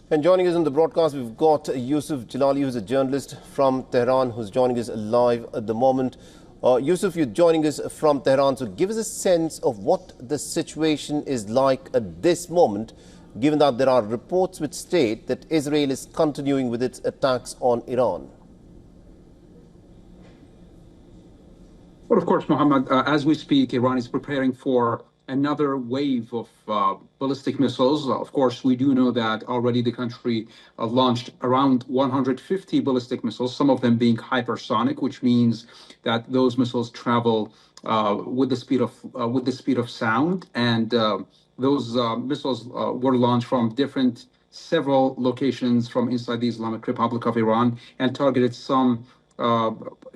And joining us on the broadcast, we've got Yusuf Jalali, who's a journalist from Tehran, who's joining us live at the moment. Yusuf, you're joining us from Tehran, so give us a sense of what the situation is like at this moment, given that there are reports which state that Israel is continuing with its attacks on Iran. Well, of course, Mohammed, as we speak, Iran is preparing for another wave of ballistic missiles. Of course, we do know that already the country launched around 150 ballistic missiles, some of them being hypersonic, which means that those missiles travel with the speed of sound. And those missiles were launched from several locations from inside the Islamic Republic of Iran and targeted some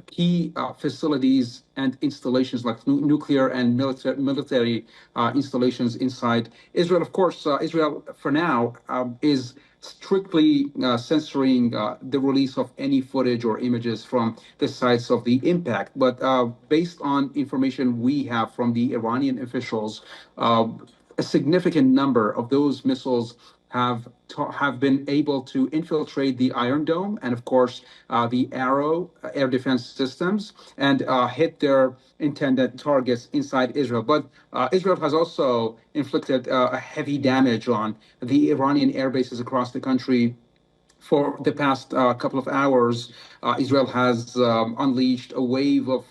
key facilities and installations like nuclear and military installations inside Israel. Of course, Israel for now is strictly censoring the release of any footage or images from the sites of the impact. But based on information we have from the Iranian officials, a significant number of those missiles have been able to infiltrate the Iron Dome and, of course, the Arrow air defense systems and hit their intended targets inside Israel. But Israel has also inflicted heavy damage on the Iranian air bases across the country. For the past couple of hours, Israel has unleashed a wave of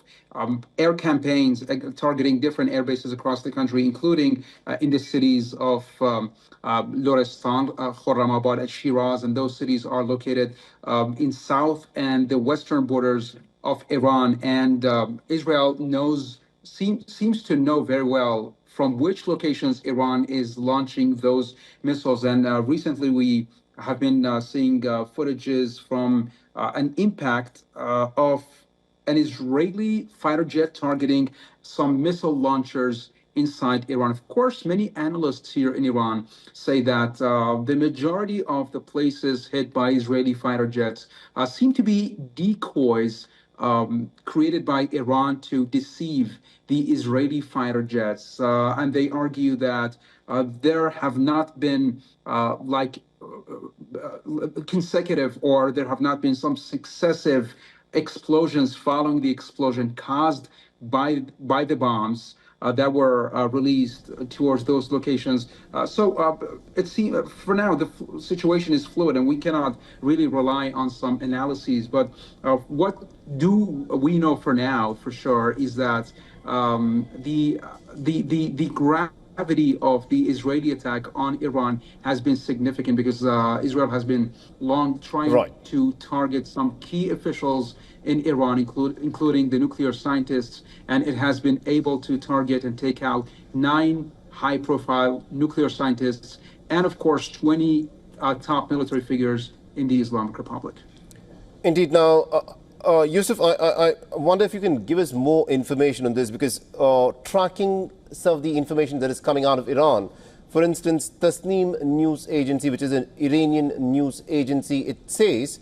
air campaigns targeting different air bases across the country, including in the cities of Lorestan, Khorramabad, and Shiraz. And those cities are located in south and the western borders of Iran. And Israel seems to know very well from which locations Iran is launching those missiles. And recently we have been seeing footages from an impact of an Israeli fighter jet targeting some missile launchers inside Iran. Of course, many analysts here in Iran say that the majority of the places hit by Israeli fighter jets seem to be decoys created by Iran to deceive the Israeli fighter jets. And they argue that there have not been consecutive, or there have not been some successive explosions following the explosion caused by the bombs that were released towards those locations. So it seems for now the situation is fluid, and we cannot really rely on some analyses. But what do we know for now, for sure, is that the gravity of the Israeli attack on Iran has been significant, because Israel has been long trying to target some key officials in Iran, including the nuclear scientists, and it has been able to target and take out 9 high-profile nuclear scientists and, of course, 20 top military figures in the Islamic Republic. Indeed. Now, Yusuf, I wonder if you can give us more information on this, because tracking some of the information that is coming out of Iran, for instance, Tasnim news agency, which is an Iranian news agency, it says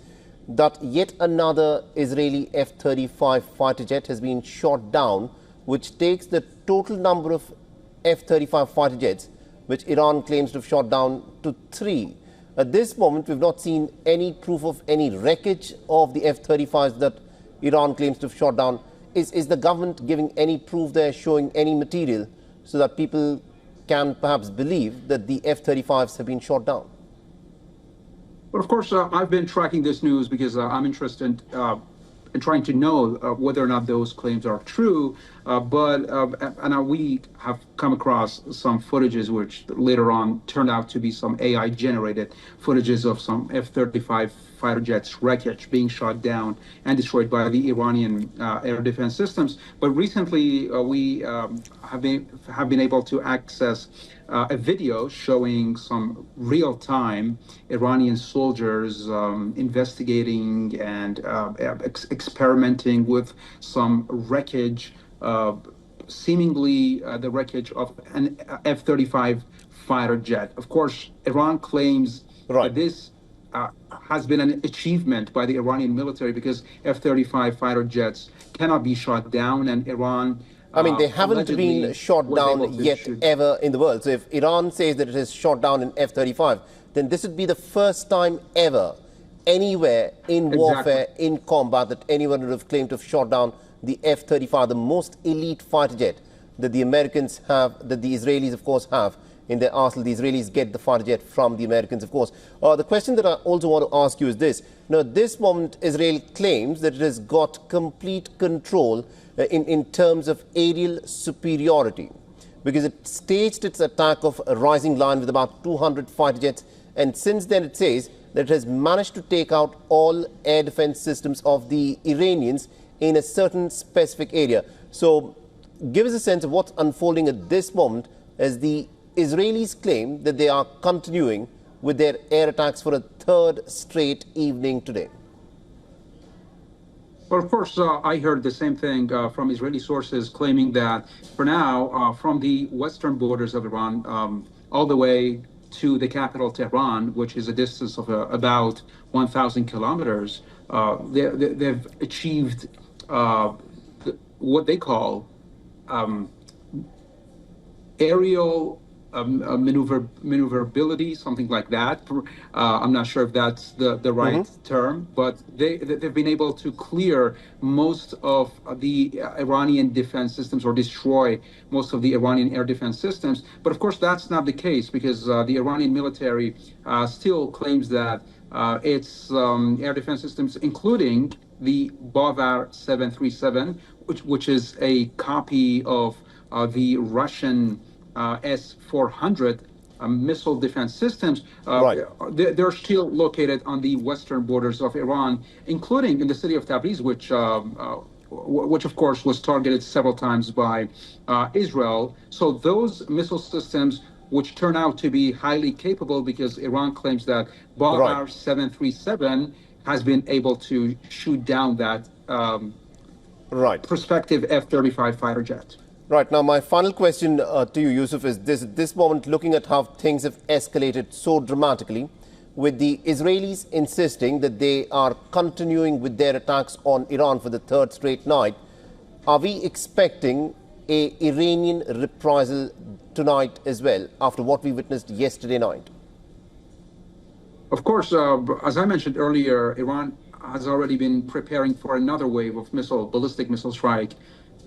that yet another Israeli F-35 fighter jet has been shot down, which takes the total number of F-35 fighter jets which Iran claims to have shot down to 3. At this moment, we've not seen any proof of any wreckage of the F-35s that Iran claims to have shot down. Is the government giving any proof there, showing any material, so that people can perhaps believe that the F-35s have been shot down? But of course, I've been tracking this news because I'm interested in trying to know whether or not those claims are true. We have come across some footages which later on turned out to be some AI-generated footages of some F-35 fighter jets wreckage being shot down and destroyed by the Iranian air defense systems. But recently, we have been able to access a video showing some real-time Iranian soldiers investigating and experimenting with some wreckage, seemingly the wreckage of an F-35 fighter jet. Of course, Iran claims that this has been an achievement by the Iranian military, because F-35 fighter jets cannot be shot down, and Iran... I mean, they haven't been shot down yet ever in the world. So if Iran says that it has shot down an F-35, then this would be the first time ever anywhere in warfare, in combat, that anyone would have claimed to have shot down the F-35, the most elite fighter jet that the Americans have, that the Israelis, of course, have in their arsenal. The Israelis get the fighter jet from the Americans, of course. The question that I also want to ask you is this. Now, at this moment, Israel claims that it has got complete control in terms of aerial superiority, because it staged its attack of a rising line with about 200 fighter jets, and since then it says that it has managed to take out all air defense systems of the Iranians in a certain specific area. So give us a sense of what's unfolding at this moment as the Israelis claim that they are continuing with their air attacks for a third straight evening today. Well, of course, I heard the same thing from Israeli sources claiming that for now, from the western borders of Iran, all the way to the capital Tehran, which is a distance of about 1,000 kilometers, they've achieved what they call aerial maneuverability, something like that. I'm not sure if that's the right term, but they've been able to clear most of the Iranian defense systems, or destroy most of the Iranian air defense systems. But of course, that's not the case, because the Iranian military still claims that its air defense systems, including the vowed 737, which is a copy of the Russian S-400 missile defense systems, they're still located on the western borders of Iran, including in the city of Tabriz, which of course was targeted several times by Israel. So those missile systems, which turn out to be highly capable, because Iran claims that vowed 737 has been able to shoot down that prospective F-35 fighter jet. Right. Now, my final question to you, Yusuf, is this. At this moment, looking at how things have escalated so dramatically, with the Israelis insisting that they are continuing with their attacks on Iran for the third straight night, are we expecting an Iranian reprisal tonight as well, after what we witnessed yesterday night? Of course, as I mentioned earlier, Iran has already been preparing for another wave of ballistic missile strike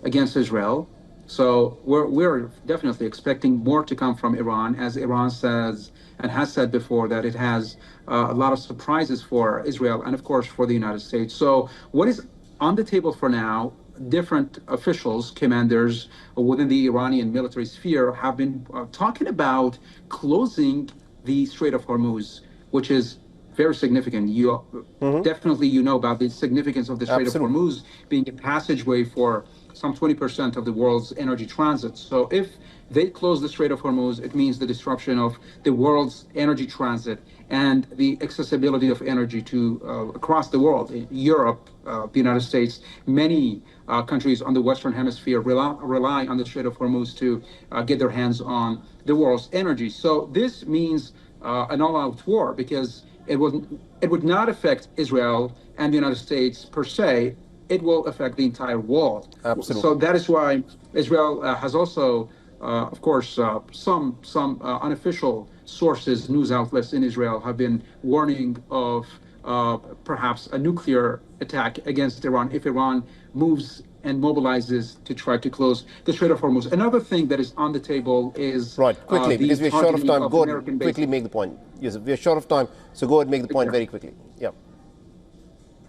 against Israel. So we're definitely expecting more to come from Iran, as Iran says and has said before that it has a lot of surprises for Israel and, of course, for the United States. So what is on the table for now, different officials, commanders within the Iranian military sphere have been talking about closing the Strait of Hormuz, which is very significant. Definitely you know about the significance of the Strait of Hormuz being a passageway for some 20% of the world's energy transit. So if they close the Strait of Hormuz, it means the disruption of the world's energy transit and the accessibility of energy to across the world. Europe, the United States, many countries on the Western Hemisphere rely on the Strait of Hormuz to get their hands on the world's energy. So this means an all-out war, because it would not affect Israel and the United States per se. It will affect the entire world. Absolutely. So that is why Israel has also, of course, some unofficial sources, news outlets in Israel, have been warning of perhaps a nuclear attack against Iran if Iran moves and mobilizes to try to close the Strait of Hormuz. Another thing that is on the table is quickly, because we're short of time. Go ahead, quickly make the point. Yes, we're short of time, so go ahead and make the point very quickly. Yeah.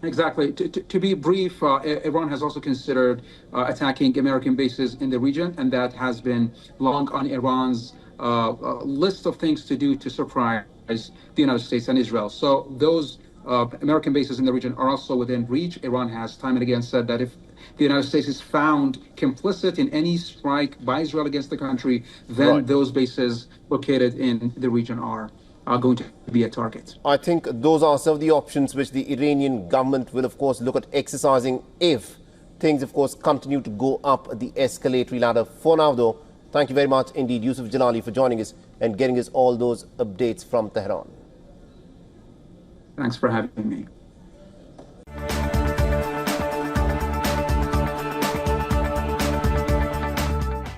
Exactly. To be brief, Iran has also considered attacking American bases in the region, and that has been long on Iran's list of things to do to surprise the United States and Israel. So those American bases in the region are also within reach. Iran has time and again said that if the United States is found complicit in any strike by Israel against the country, then those bases located in the region are going to be a target. I think those are some of the options which the Iranian government will, of course, look at exercising if things, of course, continue to go up the escalatory ladder. For now, though, thank you very much indeed, Yusuf Jalali, for joining us and getting us all those updates from Tehran. Thanks for having me.